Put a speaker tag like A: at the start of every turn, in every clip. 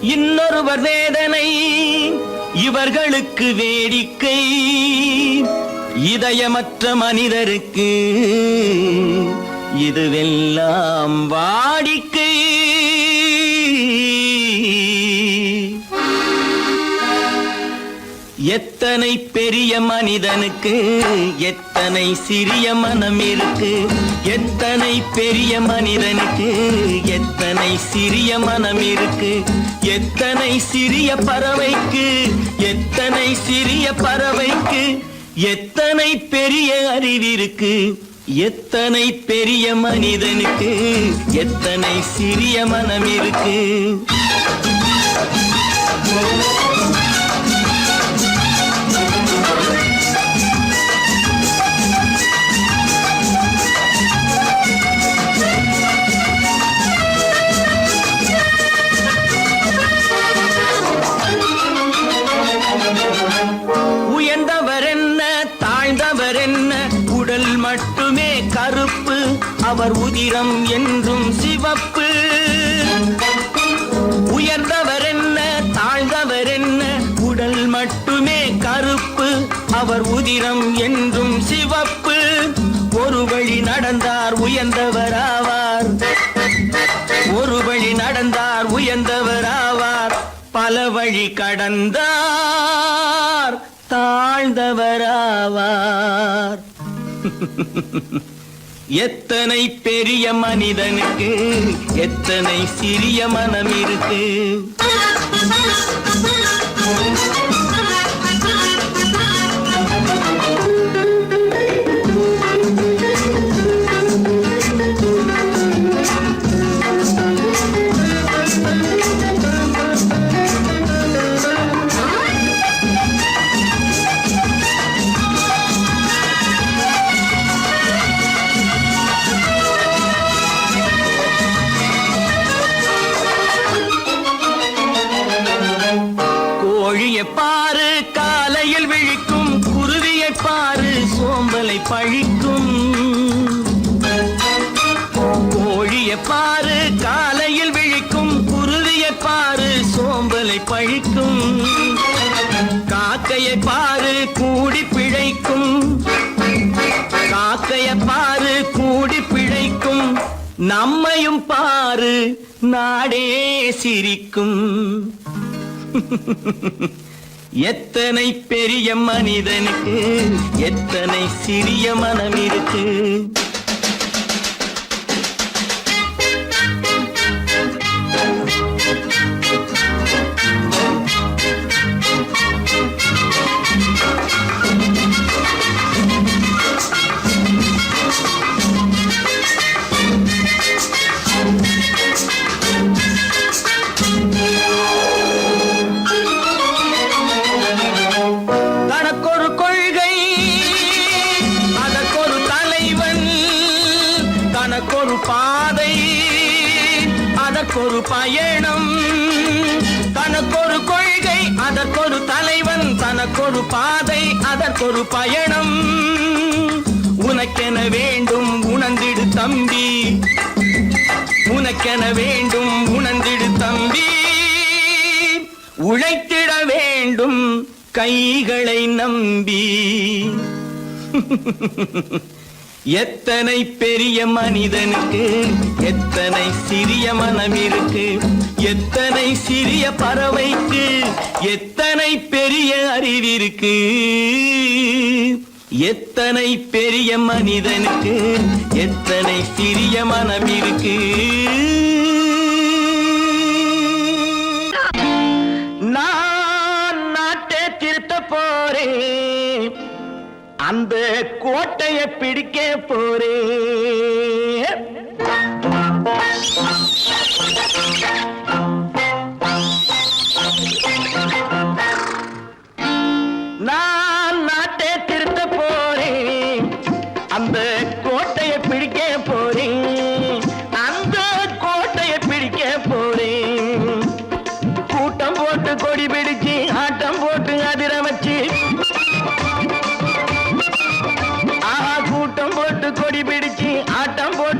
A: இன்னொருவர் வேதனை இவர்களுக்கு வேடிக்கை, இதயமற்ற மனிதருக்கு இதுவெல்லாம் வாடிக்கை. எத்தனை பெரிய மனிதனுக்கு எத்தனை சிறிய மனம் இருக்கு, எத்தனை பெரிய மனிதனுக்கு எத்தனை சிறிய மனம் இருக்கு, எத்தனை சிறிய பறவைக்கு எத்தனை சிறிய பறவைக்கு எத்தனை பெரிய அறிவிருக்கு, எத்தனை பெரிய மனிதனுக்கு எத்தனை சிறிய மனம் இருக்கு. உயர்ந்தவர் என்ன தாழ்ந்தவர் என்ன, உடல் மட்டுமே கருப்பு, அவர் உதிரம் என்றும் சிவப்பு. உயர்ந்தவர் என்ன தாழ்ந்தவர் என்ன, உடல் மட்டுமே கருப்பு, அவர் உதிரம் என்றும் சிவப்பு. ஒரு வழி நடந்தார் உயர்ந்தவர் ஆவார், ஒரு வழி நடந்தார் உயர்ந்தவர் ஆவார், பல வழி கடந்தார் தாழ்ந்தவராவார். எத்தனை பெரிய மனிதனுக்கு எத்தனை சிறிய மனம் இருக்கு. கோழியை பாரு காலையில் விழிக்கும், குருவியை பாரு சோம்பலை பழிக்கும். கோழியை பாரு காலையில் விழிக்கும், குருவியை பாரு சோம்பலை பழிக்கும். காக்கையை பாரு கூடி பிழைக்கும், காக்கையை பாரு கூடி பிழைக்கும். நம்மையும் பாரு நாடே சிரிக்கும். எத்தனை பெரிய மனிதனுக்கு எத்தனை சிறிய மனம் இருக்கு. தனக்கொரு பாதை அதற்கொரு பயணம், தனக்கொரு கொள்கை அதற்கொரு தலைவன், தனக்கொரு பாதை அதற்கொரு பயணம். உனக்கென வேண்டும் உணர்ந்திடு தம்பி, உனக்கென வேண்டும் உணர்ந்திடு தம்பி. உழைத்திட வேண்டும் கைகளை நம்பி. எத்தனை பெரிய மனிதனுக்கு எத்தனை சிறிய மனம் இருக்கு, எத்தனை சிறிய பறவைக்கு எத்தனை பெரிய அறிவிருக்கு, எத்தனை பெரிய மனிதனுக்கு எத்தனை சிறிய மனம் இருக்கு. நான் நாட்டை திருத்த போறேன், அந்த கோட்டையை பிடிக்க போறேன். நான் நாட்டை திருத்த போறேன், அந்த கோட்டையை பிடிக்க போறேன், அந்த கோட்டையை பிடிக்க போறேன். கூட்டம் போட்டு கொடி பிடிச்சு ஆட்டம் போட்டு அதிர வச்சு, கூட்டம் போட்டு கொடி பிடிச்சு ஆட்டம் போட்டு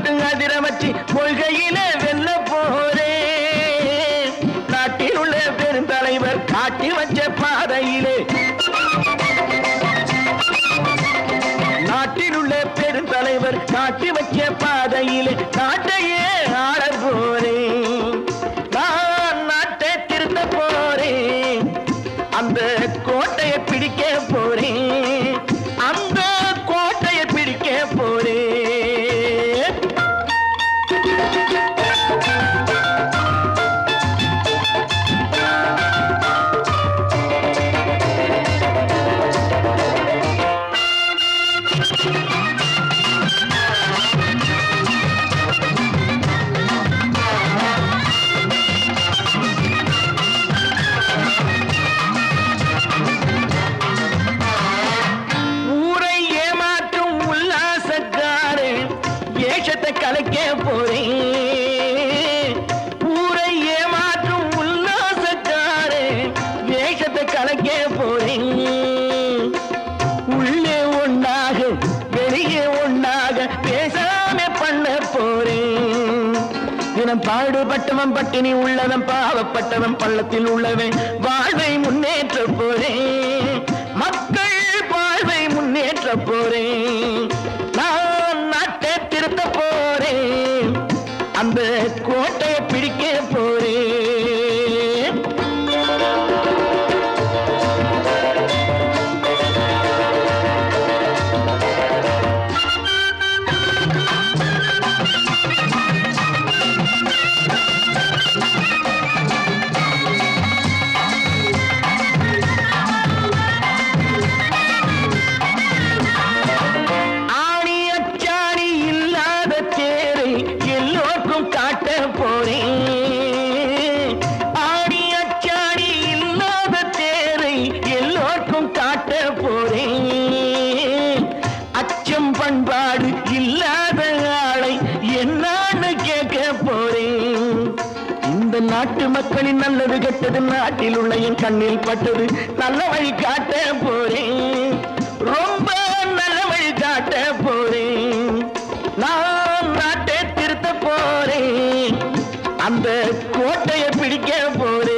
A: கலைக்க போறேன். ஊரை ஏமாற்றும் உல்லாசக்காரே வேஷத்தை கலைக்க போறேன். உள்ளே ஒண்ணாக வெளியே ஒண்ணாக பேசாம பண்ண போறேன். தினம் பாடுபட்டவன் பட்டினி உள்ளவன் பாவப்பட்டவன் பள்ளத்தில் உள்ளவன் வாழ்வை முன்னேற்ற போறேன். மக்கள் வாழ்வை முன்னேற்ற போறேன். நான் நாட்டை திருத்த போறேன். அந்த கோட்டையை பிடிக்க போறேன். பண்பாடு இல்லாத ஆளை என்னான்னு கேட்க போறேன். இந்த நாட்டு மக்களின் நல்லது கெட்டது நாட்டில் உள்ள என் கண்ணில் பட்டது நல்ல வழி காட்ட போறேன். ரொம்ப நல்ல வழி காட்ட போறேன். நான் நாட்டை திருத்த போறேன். அந்த கோட்டையை பிடிக்க போறேன்.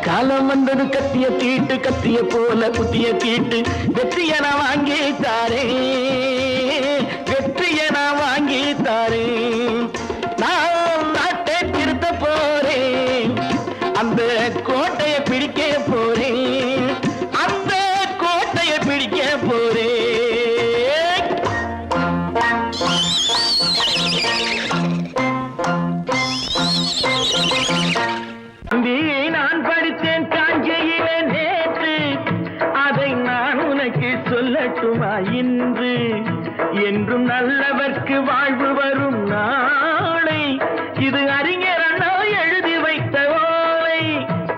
A: காலம் வந்தது கத்திய தீட்டு கத்திய போல குத்திய தீட்டு வெற்றிய நான் வாங்கி தாரேன். வெற்றிய நான் வாங்கி தாரேன். நான் நாட்டை திருத்த போறேன். அந்த கோட்டையை பிடிக்க போறேன். அந்த கோட்டையை பிடிக்க போறேன். நான் படித்தேன் காஞ்சியிலே நேற்று, அதை நான் உனக்கு சொல்லட்டுமா இன்று? என்றும் நல்லவர்க்கு வாழ்வு வரும் நாளை, இது அறிஞர் அண்ணா எழுதி வைத்த ஓலை.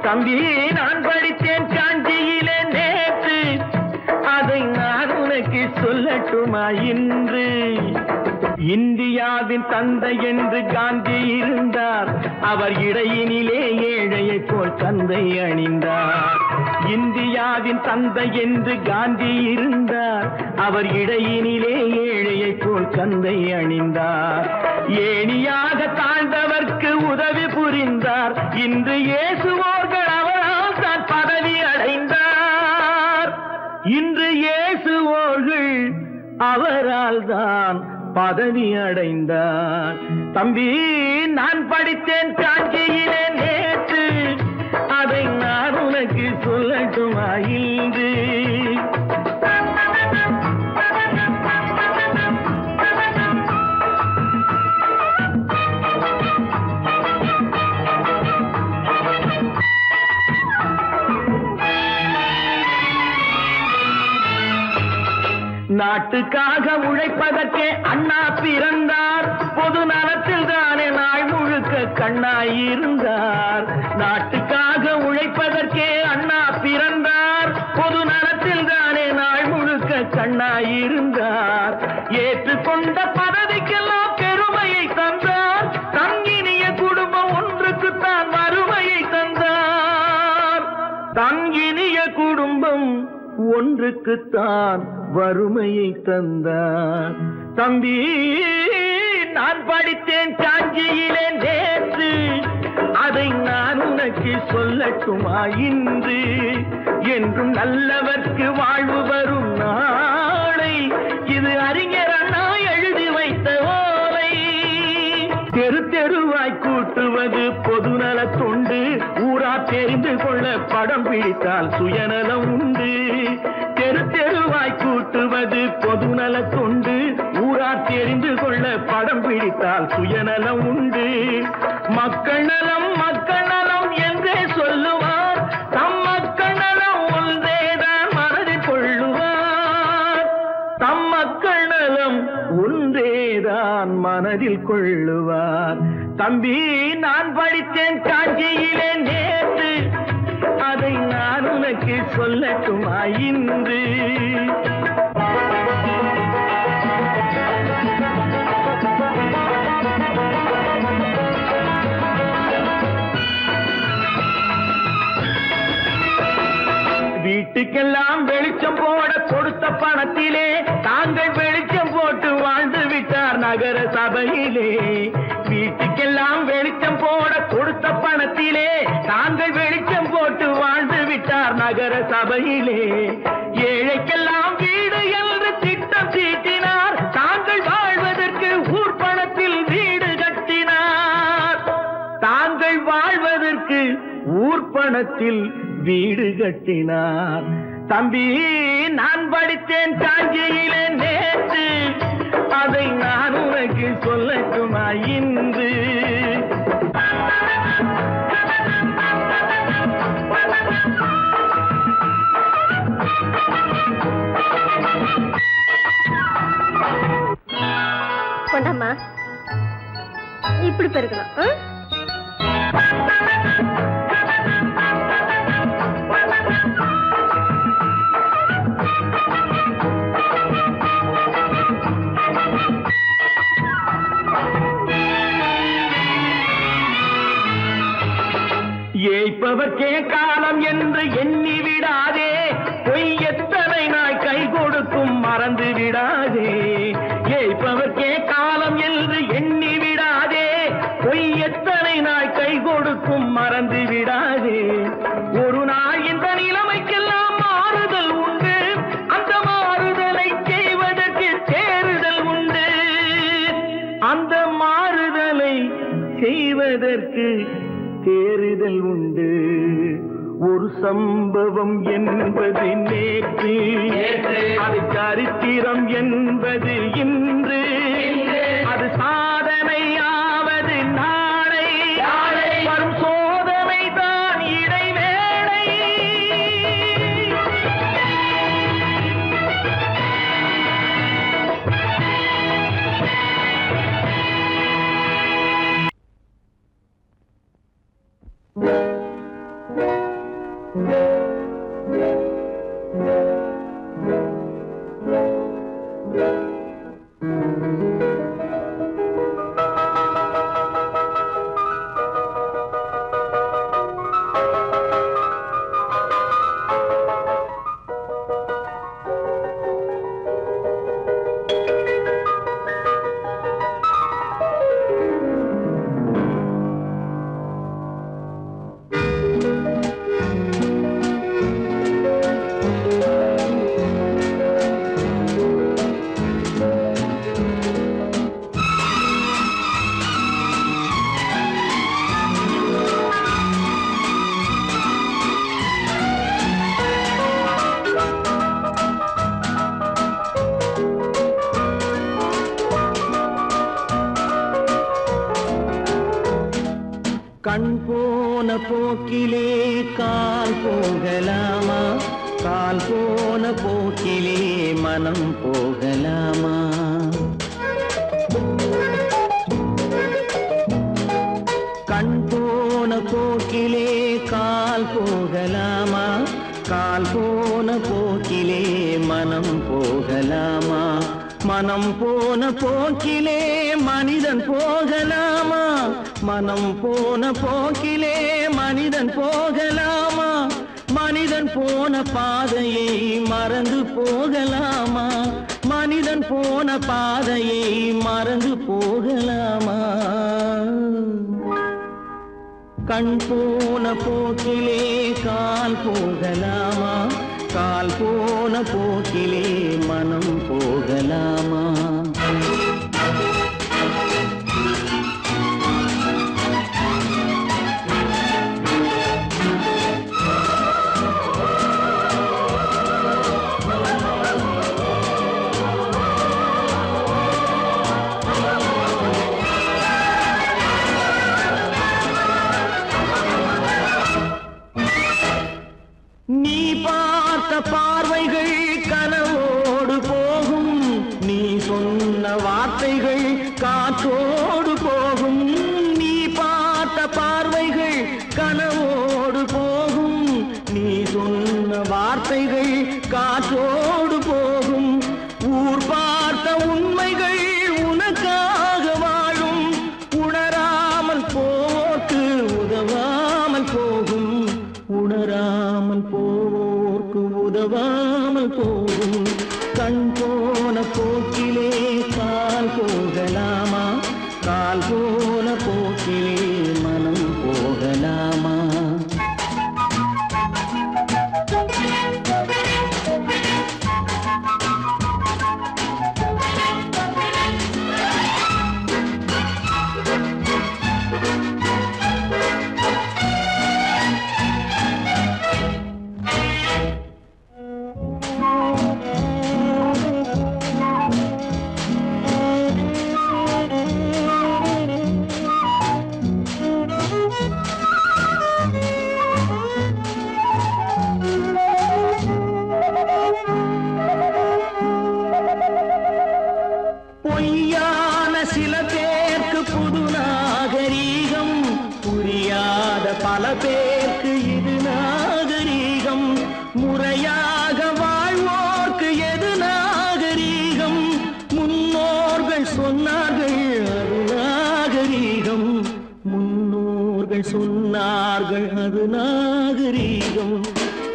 A: தம்பி நான் படித்தேன் காஞ்சியிலே நேற்று, அதை நான் உனக்கு சொல்லட்டுமா இன்று? இந்தியாவின் தந்தை என்று காந்தி இருந்தார். அவர் இடையினிலே ஏழையை போல் தந்தை அணிந்தார். இந்தியாவின் தந்தை என்று காந்தி இருந்தார். அவர் இடையினிலே ஏழையை போல் தந்தை அணிந்தார். ஏணியாக தாழ்ந்தவர்க்கு உதவி புரிந்தார். இன்று இயேசுவோர்கள் அவரால் தான் பதவி அடைந்தார். இன்று இயேசுவோர்கள் அவரால் தான் பதவி அடைந்தார். தம்பி நான் படித்தேன் காஞ்சியிலே நேற்று, அதை நான் உனக்கு சொல்லட்டுமா இன்று? நாட்டுக்காக உழைப்பதற்கே அண்ணா பிறந்தார். பொது நலத்தில் தானே நாள் முழுக்க கண்ணாயிருந்தார். நாட்டுக்காக உழைப்பதற்கே அண்ணா பிறந்தார். பொது நலத்தில் தானே நாள் முழுக்க கண்ணாயிருந்தார். ஏற்றுக்கொண்ட இந்த பதவிக்கெல்லாம் பெருமையை தந்தார். தங்கினிய குடும்பம் ஒன்றுக்குத்தான் வறுமையை தந்தார். தங்கினிய குடும்பம் ஒன்றுக்குத்தான் வறுமையை தந்தார். தம்பி, நான் படித்தேன் சாஞ்சியிலே நேற்று, அதை நான் உனக்கு சொல்லட்டுமா இன்று? என்றும் நல்லவர்க்கு வாழ்வு வரும் நாளை, இது அறிஞர் அண்ணா எழுதி வைத்த ஓலை. தெரு தெருவாய் கூட்டுவது பொதுநல தொண்டு, ஊரா தெரிந்து கொள்ள படம் பிடித்தால் சுயநலம் உண்டு. தெரு தெருவாய் கூட்டுவது பொதுநல தொண்டு, ஊரா தெரிந்து கொள்ள படம் பிடித்தால் சுயநலம் உண்டு. மக்கள் நலம் மக்கள் நலம் என்றே சொல்லுவார், தம் மக்கள் நலம் ஒன்றேதான் மனதில் கொள்ளுவார். தம் மக்கள் நலம் ஒன்றேதான் மனதில் கொள்ளுவார். தம்பி, நான் படித்தேன் காஞ்சியிலே நேற்று, அதை நான் உனக்கு சொல்லட்டுமா இன்று? வீட்டுக்கெல்லாம் வெளிச்சம் போட கொடுத்த பணத்திலே தாங்கள் வெளிச்சம் போட்டு வாழ்ந்து விட்டார் நகர சபையிலே. வீட்டுக்கெல்லாம் வெளிச்சம் போட கொடுத்த பணத்திலே தாங்கள் வெளிச்சம் போட்டு வாழ்ந்து விட்டார் நகர சபையிலே. ஏழைக்கெல்லாம் வீடு என்று திட்டம் தீட்டினார், தாங்கள் வாழ்வதற்கு ஊர் பணத்தில் வீடு கட்டினார். தாங்கள் வாழ்வதற்கு ஊர் பணத்தில் வீடு கட்டினார். தம்பி, நான் படித்தேன் காஞ்சியிலே நேற்று, அதை நான் உனக்கு சொல்லட்டுமா இன்று?
B: கொண்டாமா, இப்படி பெருக்கலாம்.
A: ஏய்ப்பவர்க்கே காலம் என்று எண்ணி விடாதே, பொய் எத்தனை நாய் கை கொடுக்கும் மறந்து விடாதே. ஏய்ப்பவர்க்கே காலம் என்று எண்ணி விடாதே, பொய் எத்தனை நாய் கை கொடுக்கும் மறந்து விடாதே. ஒரு நாள் இந்த நிலைமைக்கெல்லாம் மாறுதல் உண்டு, அந்த மாறுதலை செய்வதற்கு தேறுதல் உண்டு. அந்த மாறுதலை செய்வதற்கு தேறுதல் உண்டு. ஒரு சம்பவம் என்பது நேற்று, அது சரித்திரம் என்பது இன்று, அது சாதனையாவது நாளை, வரும் சோதனை தான் இடைவேளை. கண் போன போக்கிலே கால் போகலாமா, கால் போன போக்கிலே மனம் போகலாமா? கண் போன போக்கிலே கால் போகலாமா, கால் போன போக்கிலே மனம் போகலாமா? மனம் போன போக்கிலே மனிதன் போகலாமா? மனம் போன போக்கிலே மனிதன் போகலாமா? மனிதன் போன பாதையை மறந்து போகலாமா? மனிதன் போன பாதையை மறந்து போகலாமா? கண் போன போக்கிலே கால் போகலாமா? கால் போன போக்கிலே மனம் போகலாமா? நீ பார்த்த பார்வைகள் கனவோடு போகும், நீ சொன்ன வார்த்தைகள் காற்றோடு போகும். நீ பார்த்த பார்வைகள் கனவோடு போகும், நீ சொன்ன வார்த்தைகள் காற்றோடு போகும். ஊர் பார்த்த உண்மைகள் உனக்காக வாழும், உணராமல் போக்கு உதவாமல் போகும். உணராமல் போவோர்க்கு உதவாமல் போகும். கண் போன போக்கிலே கால் போகலாமா? கால் போன போக்கிலே மனம் போகலாமா? பொய்யான சில பேருக்கு புது நாகரீகம், புரியாத பல பேருக்கு இது நாகரீகம். முறையாக வாழ்வோர்க்கு எது நாகரீகம்? முன்னோர்கள் சொன்னார்கள் அது நாகரீகம். முன்னோர்கள் சொன்னார்கள் அது நாகரீகம்.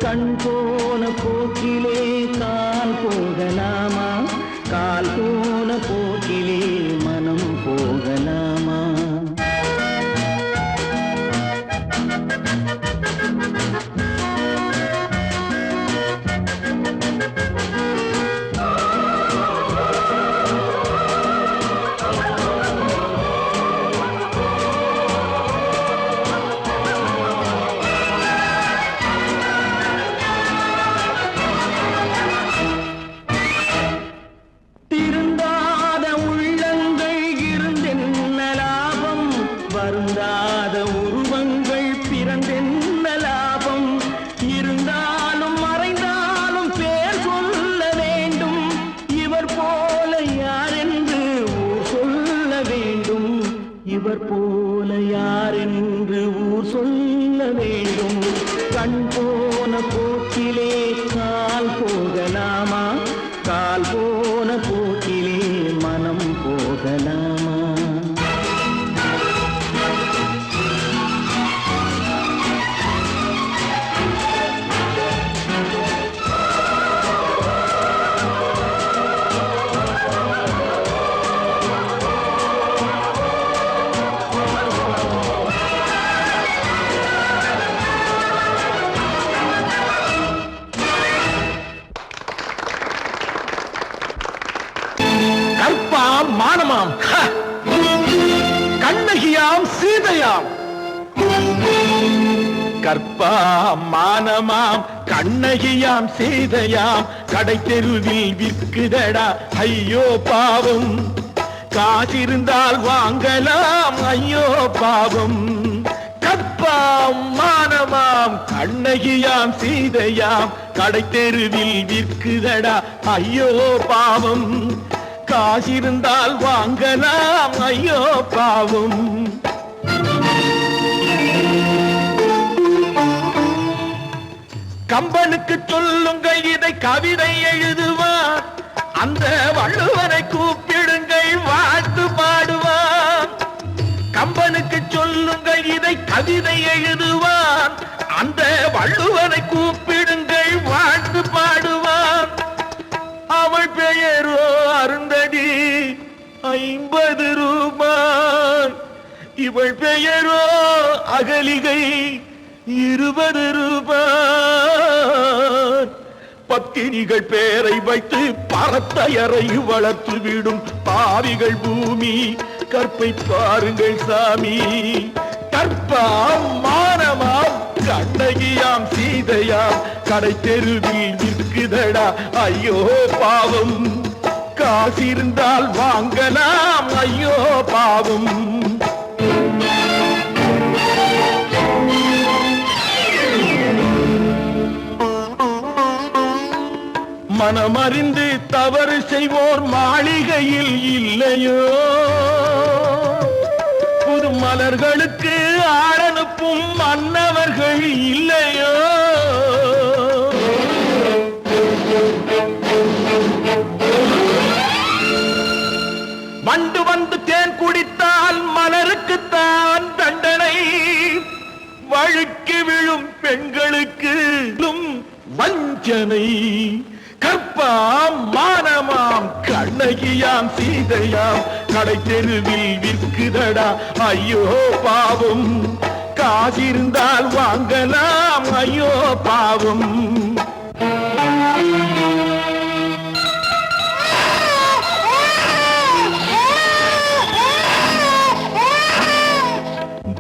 A: கண் போன போக்கிலே கால் போகலாமா? கால் போன போக்கிலே மனம் போகலாமா? திருந்தாத உள்ளங்கள் இருந்தென்ன லாபம்? வருந்தாத உருவங்கள் பிறந்தென்ன லாபம்? இருந்தாலும் மறைந்தாலும் பேர் சொல்ல வேண்டும். இவர் போல யாரென்று ஊர் சொல்ல வேண்டும். இவர் போல யாரென்று ஊர் சொல்ல வேண்டும். கண் போன போக்கிலே கால் போகலாமா? கால் போன போக்கிலே மனம் போகலாமா? கற்பாம் மானமாம், கண்ணகியாம் சீதையாம். கற்பாம் மானமாம் கண்ணகியாம் சீதையாம், கடை தெருவில் விற்குதடா ஐயோ பாவம். காசிருந்தால் வாங்கலாம் ஐயோ பாவம். கற்பாம் மானமாம் கண்ணகியாம் சீதையாம், கடை தெருவில் விற்குதடா ஐயோ பாவம். காசிருந்தால் வாங்கலாம் ஐயோ பாவம். கம்பனுக்கு சொல்லுங்கள் இதை கவிதை எழுதுவார். அந்த வள்ளுவனை கூப்பிடுங்கள் வாழ்த்து பாடுவான். கம்பனுக்கு சொல்லுங்கள் இதை கவிதை எழுதுவான். அந்த வள்ளுவனை கூப்பிடுங்கள் வாழ்த்து பாடுவான். அவள் பெயரோ அருந்ததி 50 ரூபாய். இவள் பெயரோ அகலிகை 20 ரூபாய். பத்தினிகள் பேரை வைத்து பரத்தையறை வளர்த்து விடும் பாவிகள் பூமி. கற்பை பாருங்கள் சாமி. கற்பாம் மானமாம் கண்ணகியாம் சீதையாம் கடை தெருவில் விற்குதடா ஐயோ பாவம். காசிருந்தால் வாங்கலாம் ஐயோ பாவம். மனமறிந்து தவறு செய்வோர் மாளிகையில் இல்லையோ. புது மலர்களுக்கு ஆளனுப்பும் மன்னவர்கள் இல்லையோ. வண்டு வந்து தேன் குடித்தால் மலருக்குத்தான் தண்டனை. வழுக்கி விழும் பெண்களுக்கு வஞ்சனை. கற்பாம் மானமாம் கண்ணகியாம் சீதையாம் கடை தெருவில் விற்குதடா ஐயோ பாவம். காசிருந்தால் வாங்கலாம் ஐயோ பாவம்.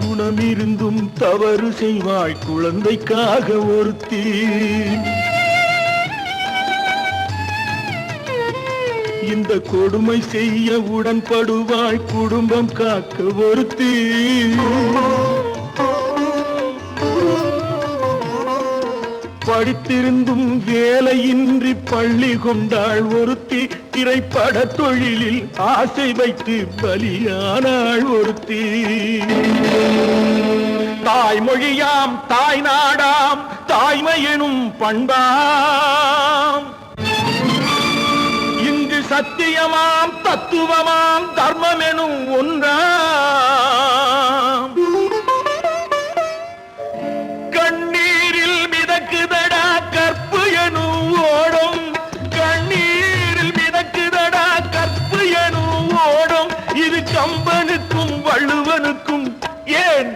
A: குணமிருந்தும் தவறு செய்வாய் குழந்தைக்காக ஒருத்தி. இந்த கொடுமை செய்ய உடன்படுவாய் குடும்பம் காக்க ஒருத்தி. படித்திருந்தும் வேலையின்றி பள்ளி கொண்டாள் ஒருத்தி. திரைப்பட தொழிலில் ஆசை வைத்து பலியானாள் ஒருத்தி. தாய்மொழியாம் தாய் நாடாம் தாய்மையெனும் பண்பாம். இங்கு சத்தியமாம் தத்துவமாம் தர்மம் எனும் ஒன்றாம். கண்ணீரில் மிதக்குதடா கற்பு எனும் ஓடும். கண்ணீரில் மிதக்குதடா கற்பு எனும் ஓடும். இது கம்பனுக்கும் வள்ளுவனுக்கும் ஏன்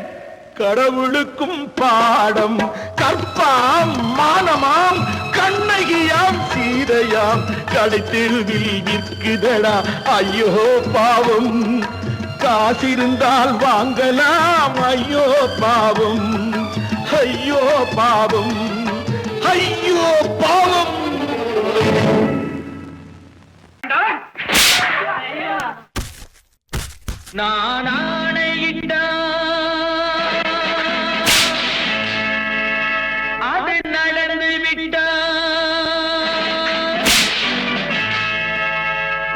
A: கடவுளுக்கும் பாடம். கற்பாம் மானமாம் கண்ணகியாம் சீதையாம் கடை தெருவில் விற்குதடா ஐயோ பாவம். காசிருந்தால் வாங்கலாம் ஐயோ பாவம். ஐயோ பாவம். ஐயோ பாவம். நான் ஆணையிட்டான் அது நடந்து விட்டான்.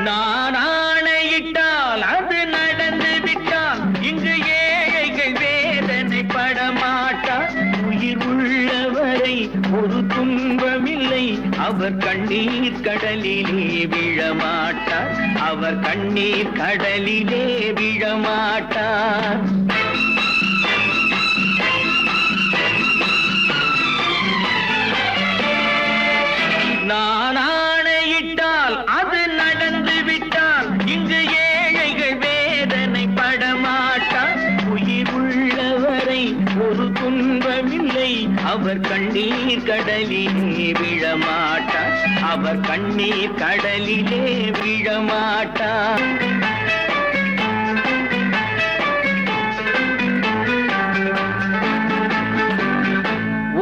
A: நான் ஆணையிட்டால் அது நடந்து விட்டால் இங்கு ஏழைகள் வேதனை படமாட்டார். உயிர் உள்ளவரை ஒரு துன்பமில்லை. அவர் கண்ணீர் கடலிலே விழமாட்டார். அவர் கண்ணீர் கடலிலே விழமாட்டார். நான் ஆணையிட்டால் அது நடந்து விட்டால் இங்கு ஏழைகள் வேதனை படமாட்டார். உயிர் உள்ளவரை ஒரு துன்பமில்லை. அவர் கண்ணீர் கடலிலே விழமாட்டார். அவர் கண்ணீர் கடலிலே விழமாட்டார்.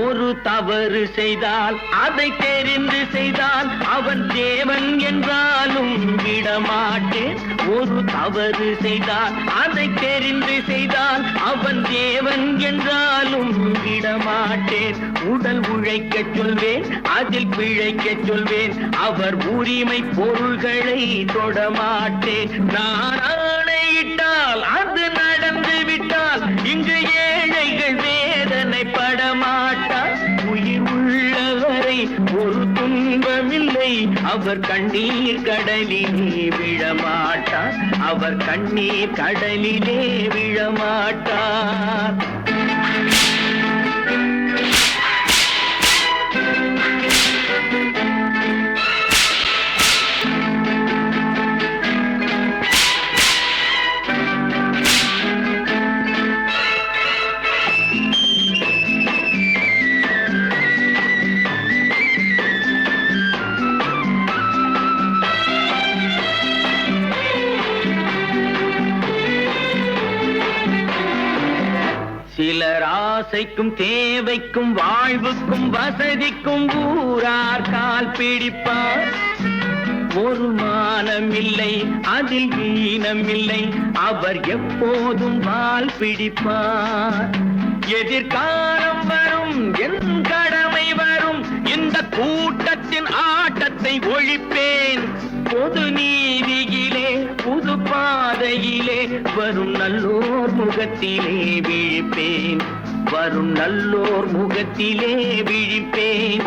A: ஒரு தவறு செய்தால் அதை தெரிந்து செய்தால் அவன் தேவன் என்றாலும் விடமாட்டேன். ஒரு தவறு செய்தால் அதை தெரிந்து செய்தால் அவன் தேவன் என்றாலும் விடமாட்டேன். உடல் உழைக்க சொல்வேன் அதில் பிழைக்க சொல்வேன். அவர் உரிமை பொருள்களை தொடமாட்டேன். நான் ஆணையிட்டால் அது நடந்து விட்டால் இங்கு ஏழைகள் வேதனை படமாட்டார். உயிர் உள்ளவரை ஒரு துன்பமில்லை. அவர் அவர் கண்ணீர் கடலிலே விழமாட்டார், அவர் கண்ணீர் கடலிலே விழமாட்டார். சிலர் ஆசைக்கும் தேவைக்கும் வாழ்வுக்கும் வசதிக்கும் ஊரார் கால் பிடிப்பார். ஒரு மானமில்லை அதில் ஈனமில்லை, அவர் எப்போதும் வால் பிடிப்பார். எதிர்காலம் வரும், என் கடமை வரும், இந்த கூட்டத்தின் ஆட்டத்தை ஒழிப்பேன். பொது நீதியிலே புது பாதையிலே வரும் நல்லோர் முகத்திலே விழிப்பேன், வரும் நல்லோர் முகத்திலே விழிப்பேன்.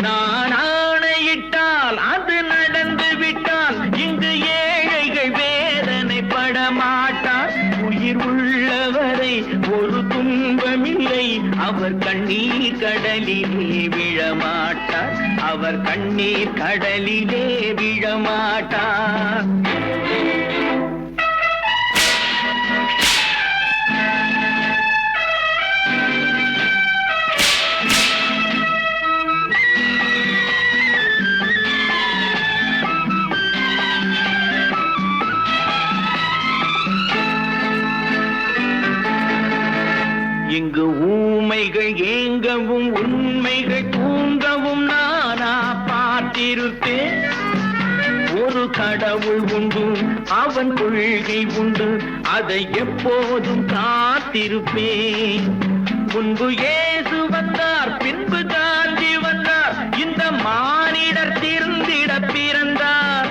A: நான் ஆணையிட்டால் அது நடந்து விட்டால் இங்கு ஏழைகள் வேதனைப்பட மாட்டார். உயிர் உள்ளவரை ஒரு துன்பமில்லை, அவர் கண்ணீர் கடலிலே விழமாட்டார், அவர் கண்ணீர் கடலிலே விழமாட்டார். இங்கு ஊமைகள் ஏங்கவும் உண்மைகள் தூங்கவும் நானா பார்த்திருப்பேன். ஒரு கடவுள் உண்டு, அவன் கொள்கை உண்டு, அதை எப்போதும் காத்திருப்பேன். முன்பு இயேசு வந்தார், பின்பு காந்தி வந்தார், இந்த மானிடர் திருந்திட பிறந்தார்.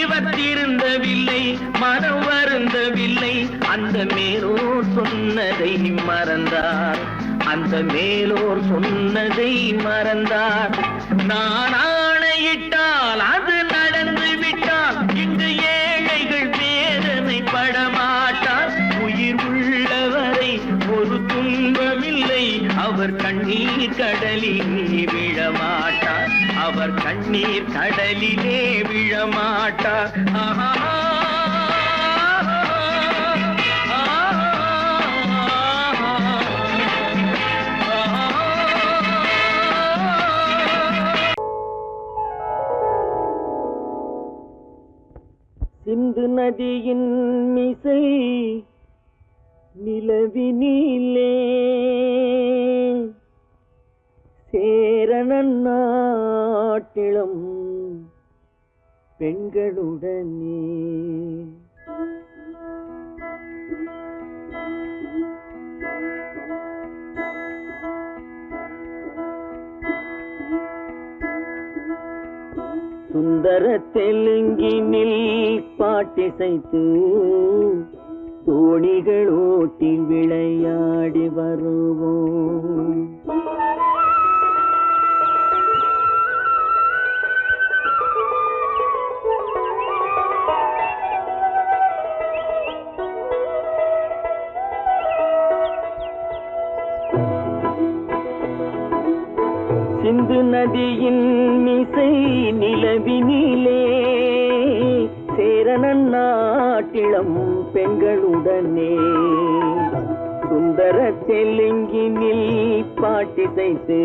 A: இவர் திருந்தவில்லை, மனம் வருந்தவில்லை, அந்த மேலோர் சொன்னதை மறந்தார், அந்த மேலோர் சொன்னதை மறந்தார். நான் ஆணையிட்டால் அது நடந்து விட்டால் இங்கு ஏழைகள் வேதனைப்பட மாட்டார். உயிர் உள்ளவரை ஒரு துன்பமில்லை, அவர் கண்ணீர் கடலிலே விழமாட்டார், அவர் கண்ணீர் கடலிலே விழமாட்டார். ஆஹா. சிந்து நதியின் மிசை நிலவினிலே சேரணன் நாட்டிளம் பெண்களுடனே சுந்தர தெலுங்கினில் பாட்டிசைத்து தோணிகள் ஓட்டி விளையாடி வருவோம். சிந்து நதியின் மிசை நிலவினிலே சேரணன் நாட்டிளம் பெண்களுடனே சுந்தர தெலுங்கினில் பாட்டிசைத்து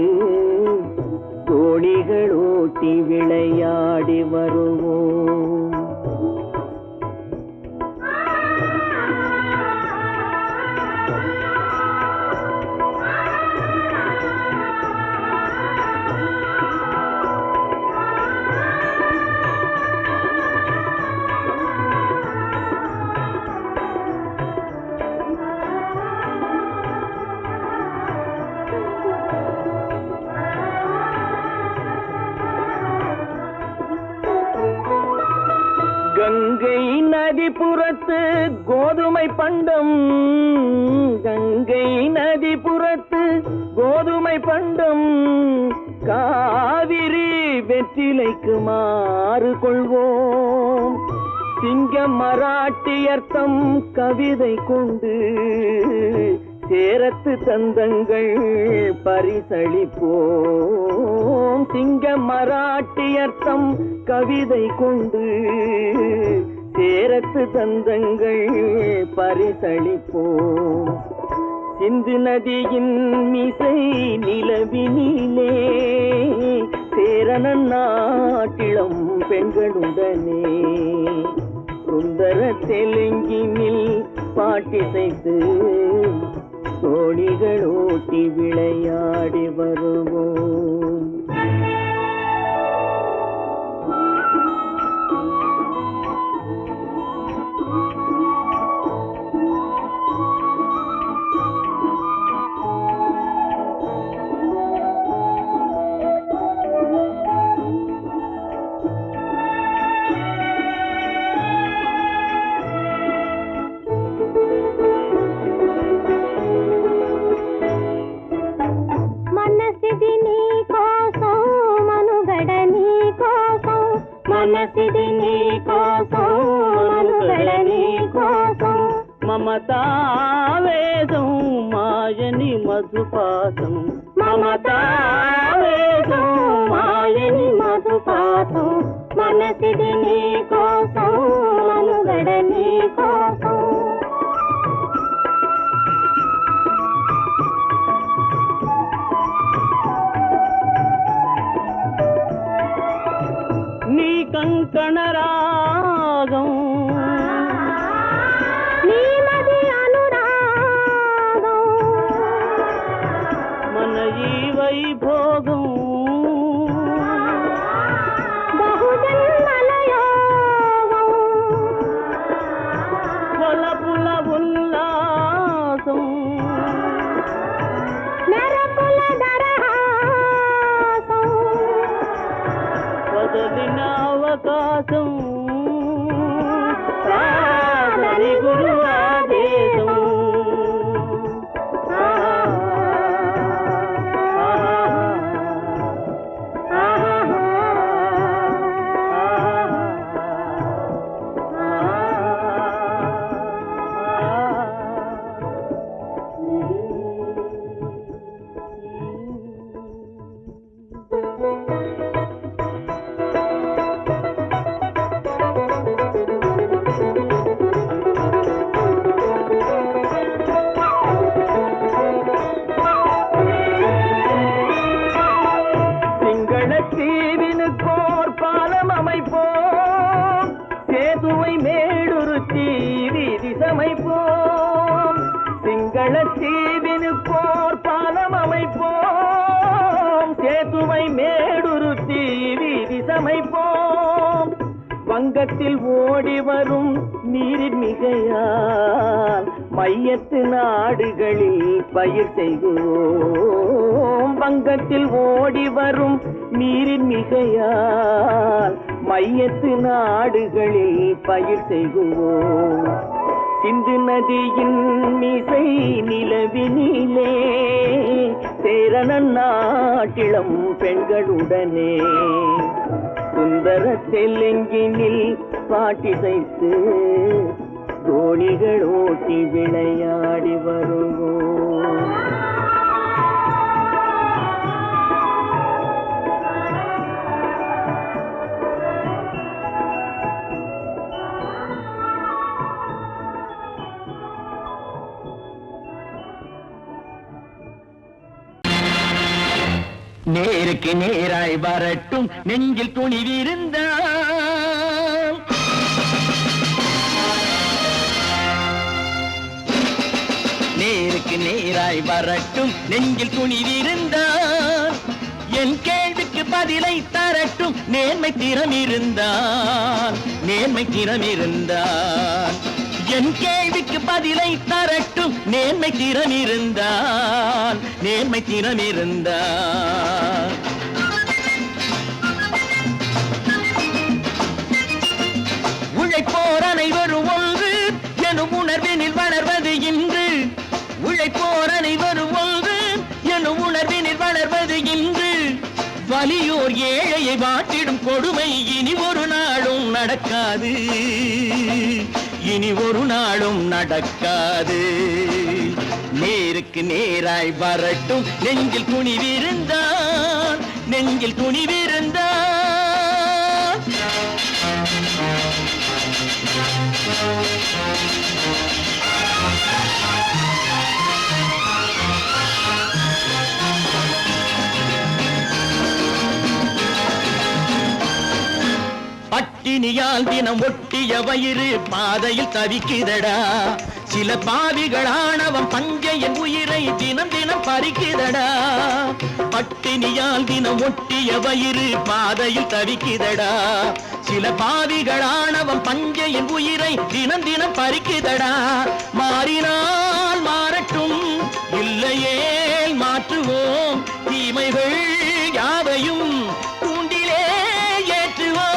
A: தோணிகள் ஓட்டி விளையாடி வருவோம். கங்கை நதிபுறத்து கோதுமை பண்டம், கங்கை நதிபுறத்து கோதுமை பண்டம், காவிரி வெற்றிலைக்கு மாறு கொள்வோம். சிங்க மராட்டியர்த்தம் கவிதை கொண்டு சேரத்து தந்தங்கள் பரிசளிப்போம். சிங்க மராட்டியர்த்தம் கவிதை கொண்டு சேரத்து தந்தங்கள் பரிசளிப்போம். சிந்து நதியின் மிசை நிலவினிலே சேரணன் நாட்டிளம் பெண்களுடனே சுந்தர தெலுங்கினில் பாட்டிசைத்து தோணிகள் ஓட்டி விளையாடி வருவோம். మమతావేదం మాయని మధుపాసం మమతావేదం మాయని మధుపాసం మనసిది నీ కోసం మనుగడ నీ కోసం నీ కంకణ రాగం వైభోగం బహుజన్మలయోగం కొలపుల ఉల్లాసం మెరపుల దరహాసం వదలిన అవకాశం సాధని గురు ఆదేశం சிங்களத்தீவினுக்கோர் பாலம் அமைப்போம். சேதுவை மேடுருத்தி வீதி சமைப்போம். வங்கத்தில் ஓடி வரும் நீரின் மிகையால் மையத்து நாடுகளில் பயிர் செய்வோம். வங்கத்தில் ஓடி வரும் நீரின் மிகையால் மையத்து நாடுகளில் பயிர் செய்வோம். சிந்து நதியின் மிசை நிலவினிலே சேரணன் நாட்டிளம் பெண்களுடனே சுந்தர தெலுங்கினில் பாட்டிசைத்து தோணிகள் ஓட்டி விளையாடி வருவோம். நேருக்கு நேராய் வரட்டும் நெஞ்சில் துணிவிருந்தால் நேருக்கு நேராய் வரட்டும் நெஞ்சில் துணிவிருந்தால் என் கேள்விக்கு பதிலை தரட்டும் நேர்மை திறமிருந்தால் நேர்மை திறமிருந்தால் என் கேள்விக்கு பதிலை தரட்டும் நேர்மை திறமிருந்தால் நேர்மை திறமிருந்தால் உழைப்போர் அனைவரும் ஒன்று எனும் உணர்வினில் வளர்வது இன்று உழைப்போர் அனைவரும் ஒன்று எனும் உணர்வினில் வளர்வது இன்று வலியோ ஓர் ஏழையை வாட்டிடும் கொடுமை இனி ஒரு நாளும் நடக்காது, இனி ஒரு நாளும் நடக்காது. நேருக்கு நேராய் வரட்டும் நெஞ்சில் துணிவிருந்தான், நெஞ்சில் துணிவிருந்தான். பட்டினியால் தினம் ஒட்டிய வயிறு பாதையில் தவிக்குதடா, சில பாவிகளானவன் பஞ்சையின் உயிரை தினம் தினம் பறிக்குதடா. பட்டினியால் தினம் ஒட்டிய வயிறு பாதையில் தவிக்குதடா, சில பாவிகளானவன் பஞ்சையின் உயிரை தினம் தினம் பறிக்குதடா. மாறினால் மாறட்டும், இல்லையே மாற்றுவோம், தீமைகள் யாவையும் கூண்டிலே ஏற்றுவோம்.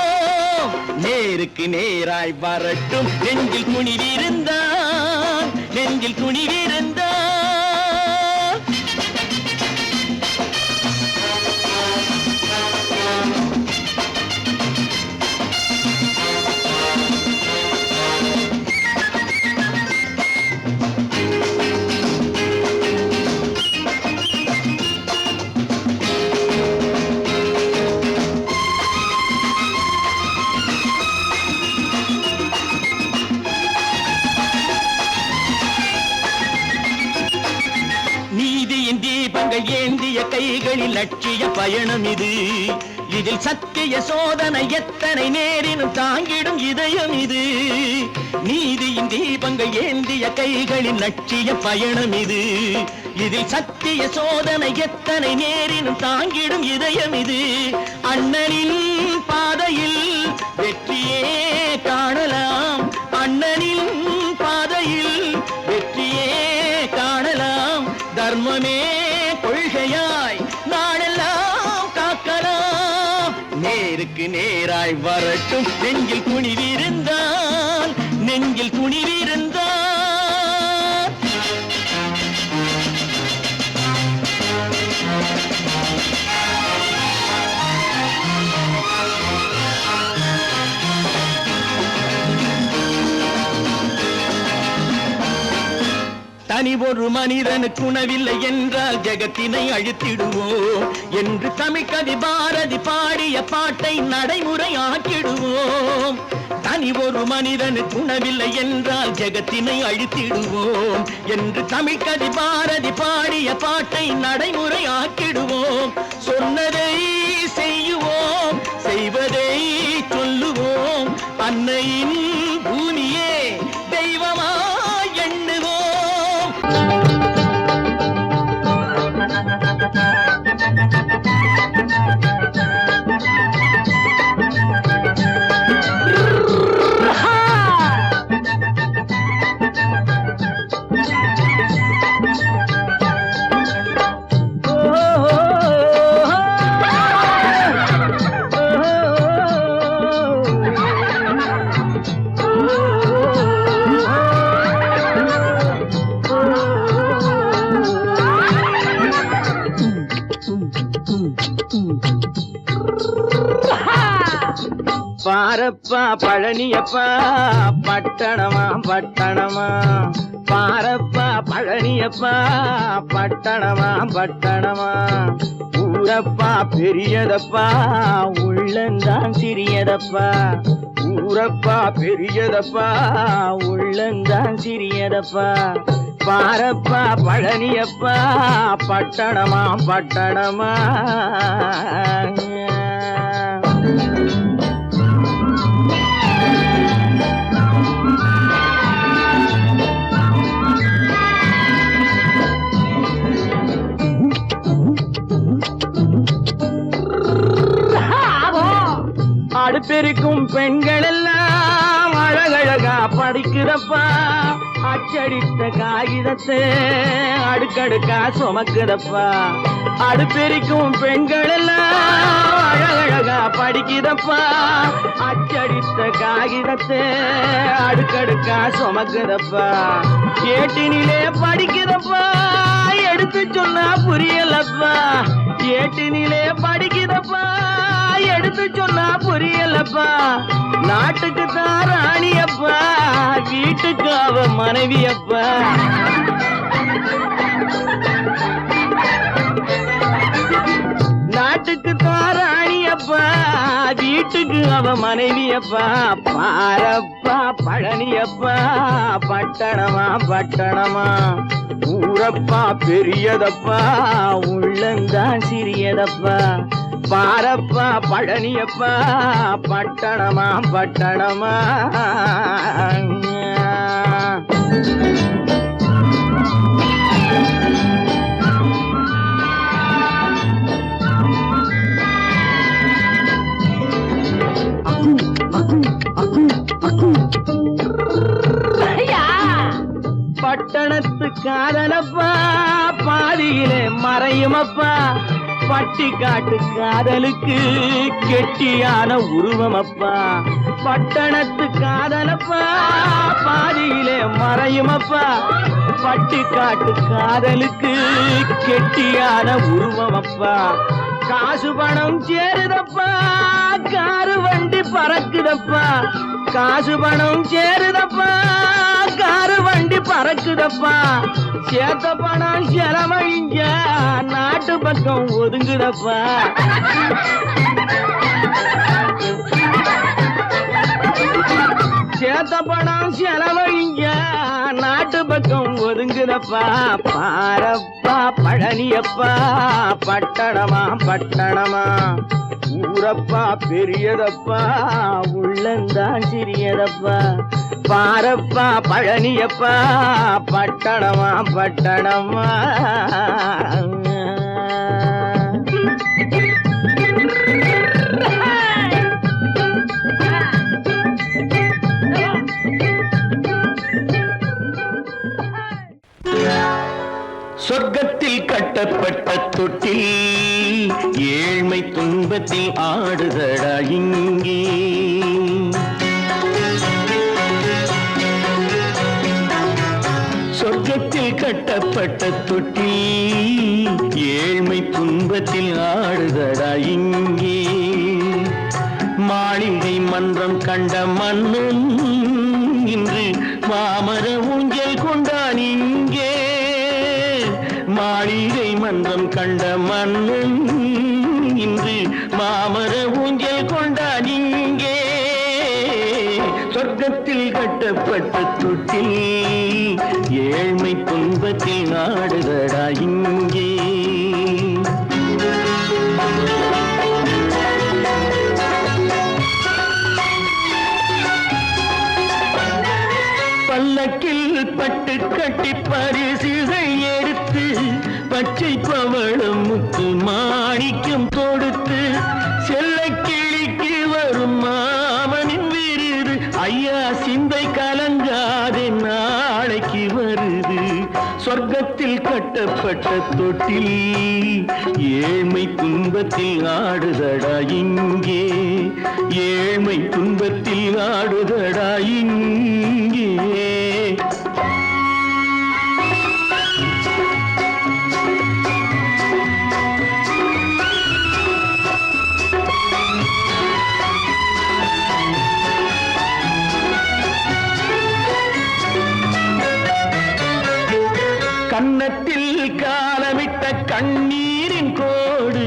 A: நேருக்கு நேராய் வரட்டும் நெஞ்சில் துணிவிருந்தான், நெஞ்சில் துணிவிருந்தான். நீதியின் தீபங்கள் ஏந்திய கைகளில் லட்சிய பயணம் இது, இதில் சத்திய சோதனை எத்தனை நேரினும் தாங்கிடும் இதயம் இது. நீதியின் தீபங்கள் ஏந்திய கைகளில் லட்சிய பயணம் இது, இதில் சத்திய சோதனை எத்தனை நேரினும் தாங்கிடும் இதயம் இது. அண்ணனின் பாதையில் வெற்றியே காணலாம், அண்ணனின் பாதையில் வெற்றியே காணலாம். தர்மமே கொள்கையாய் நாடெல்லாம் காக்கலாம். நேருக்கு நேராய் வரட்டும் நெஞ்சில் துணிவிருந்தான், நெஞ்சில் துணிவிருந்தான். தனி ஒரு மனிதனுக்கு உணவில்லை என்றால் ஜெகத்தினை அழித்திடுவோம் என்று தமிழ்கவி பாரதி பாடிய பாட்டை நடைமுறையாக்கிடுவோம். தனி ஒரு மனிதனுக்கு உணவில்லை என்றால் ஜெகத்தினை அழித்திடுவோம் என்று தமிழ்கவி பாரதி பாடிய பாட்டை நடைமுறையாக்கிடுவோம். சொன்னதை செய்யுவோம், செய்வதை சொல்லுவோம், அன்னையின் பூமியே தெய்வமா எண்ணுவோம். பாரப்பா பழனியப்பா பட்டணமா பட்டணமா, பாரப்பா பழனியப்பா பட்டணமா பட்டணமா. ஊரப்பா பெரியதப்பா உள்ளந்தான் சிறியதப்பா, ஊரப்பா பெரியதப்பா உள்ளந்தான் சிறியதப்பா. பாரப்பா பழனியப்பா பட்டணமா பட்டணமா. அடுப்பெருக்கும் பெண்கள் எல்லாம் அழகழகா படிக்கிறப்பா, அச்சடித்த காகிதத்தை அடுக்கடுக்கா சுமக்குதப்பா. அடுப்பெருக்கும் பெண்கள் எல்லாம் அழகழகா படிக்கிறப்பா, அச்சடித்த காகிதத்தை அடுக்கடுக்கா சுமக்குதப்பா. ஏட்டினிலே படிக்கிறப்பா, எடுத்து சொன்னா புரியலப்பா ஏட்டினிலே படிக்குதப்பா எடுத்து சொன்னா புரியலப்பா நாட்டுக்கு தான் ராணியப்பா வீட்டுக்கு அவ மனைவியப்பா நாட்டுக்கு தான் ராணியப்பா வீட்டுக்கு அவ மனைவியப்பா பாரப்பா பழனியப்பா பட்டணமா பட்டணமா ஊரப்பா பெரியதப்பா உள்ளந்தான் சிறியதப்பா பாரப்பா பழனியப்பா பட்டணமா பட்டணமா பட்டணத்து காதலப்பா பாதியிலே மறையுமப்பா பட்டி காட்டு காதலுக்கு கெட்டியான உருவமப்பா பட்டணத்து காதலப்பா பாதியிலே மறையுமப்பா பட்டி காட்டு காதலுக்கு கெட்டியான உருவமப்பா காசு பணம் சேருதப்பா காரு வண்டி பறக்குதப்பா காசு பணம் சேருதப்பா காரு வண்டி பறக்குதப்பா சேத்த பணம் செலவழிஞ்ச நாட்டு பக்கம் ஒதுங்குதப்பா சேத்த பணம் செலவழிஞ்ச நாட்டு பக்கம் ஒதுங்குதப்பா பாரப்பா பழனியப்பா பட்டணமா பட்டணமா ஊரப்பா பெரியதப்பா உள்ளந்தான் சிறியதப்பா பாரப்பா பழனியப்பா பட்டணமா பட்டணமா சொர்க்கத்தில் கட்டப்பட்ட தொட்டில் ஏழ்மை துன்பத்தில் ஆடுதடா இங்கே சொர்க்கத்தில் கட்டப்பட்ட தொட்டில் ஏழ்மை துன்பத்தில் ஆடுதடா இங்கே மாளிகை மன்றம் கண்ட மன்னன் இன்று மாமர ஊஞ்சல் கொண்டான் இங்கே மாளிகை மன்றம் கண்ட மன்னன் இன்று மாமர ஊஞ்சல் கொண்டான் இங்கே சொர்க்கத்தில் கட்டப்பட்ட தொட்டில் ஏழ்மை துன்பத்தில் ஆடுதடா இங்கே பல்லக்கில் பட்டு கட்டி பரிசுகள் எடுத்து பச்சை பவளம் முத்து மாணிக்கம் தொடுத்து செல்ல கிளிக்கு வரும் மாமனின் விருது ஐயா சிந்தை கலங்காதே நாளைக்கு வருது சொர்க்கத்தில் கட்டப்பட்ட தொட்டில் ஏழ்மை துன்பத்தில் ஆடுதடா இங்கே ஏழ்மை துன்பத்தில் ஆடுதடா இங்கே கன்னத்தில் காலமிட்ட கண்ணீரின் கோடு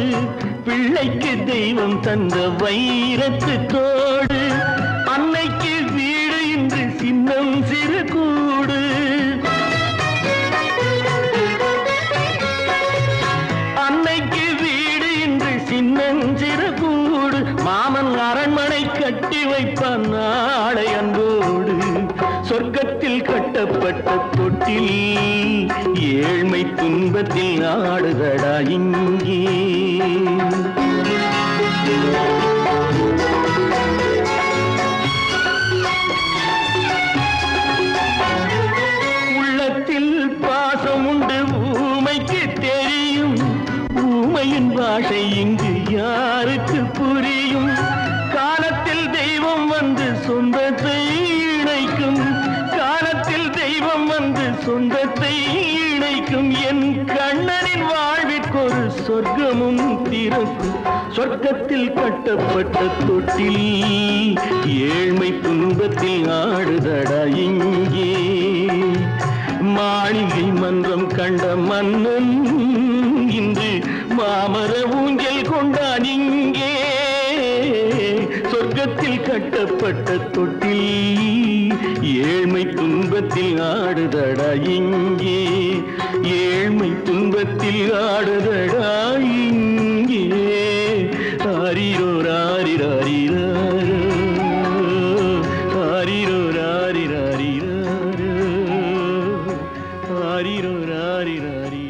A: பிள்ளைக்கு தெய்வம் தந்த வைரத்து கோடு அன்னைக்கு வீடு இன்று சின்னம் சிறு கூடு அன்னைக்கு வீடு இன்று சின்னம் சிறு கூடு மாமன் அரண்மனை கட்டி வைப்பான் நாளை அன்போடு சொர்க்கத்தில் கட்டப்பட்ட தொட்டில் ஏழ்மை துன்பத்தில் ஆடுதடா இங்கே உள்ளத்தில் பாசம் உண்டு ஊமைக்கு தெரியும் ஊமையின் பாஷை இங்கு யாருக்கு புரியும் காலத்தில் தெய்வம் வந்து சொந்தத்தை இணைக்கும் காலத்தில் தெய்வம் வந்து சொந்தத்தை நினைக்கும் என் கண்ணனின் வாழ்விற்கொரு சொர்க்கமும் திறக்கும். சொர்க்கத்தில் கட்டப்பட்ட தொட்டில் ஏழ்மை துன்பத்தில் ஆடுதடா இங்கே. மாளிகை மன்றம் கண்ட மன்னன் இன்று மாமர ஊஞ்சல் கொண்டான் இங்கே. சொர்க்கத்தில் கட்டப்பட்ட தொட்டில் ஏழ்மை துன்பத்தில் ஆடுதடா இங்கே. ஏழ்மை துன்பத்தில் ஆடுதடா இங்கே. ஆரிரோ ராரிராரிரோ, ஆரிரோ ராரிராரிரோ, ஆரிரோ ராரிராரிரோ.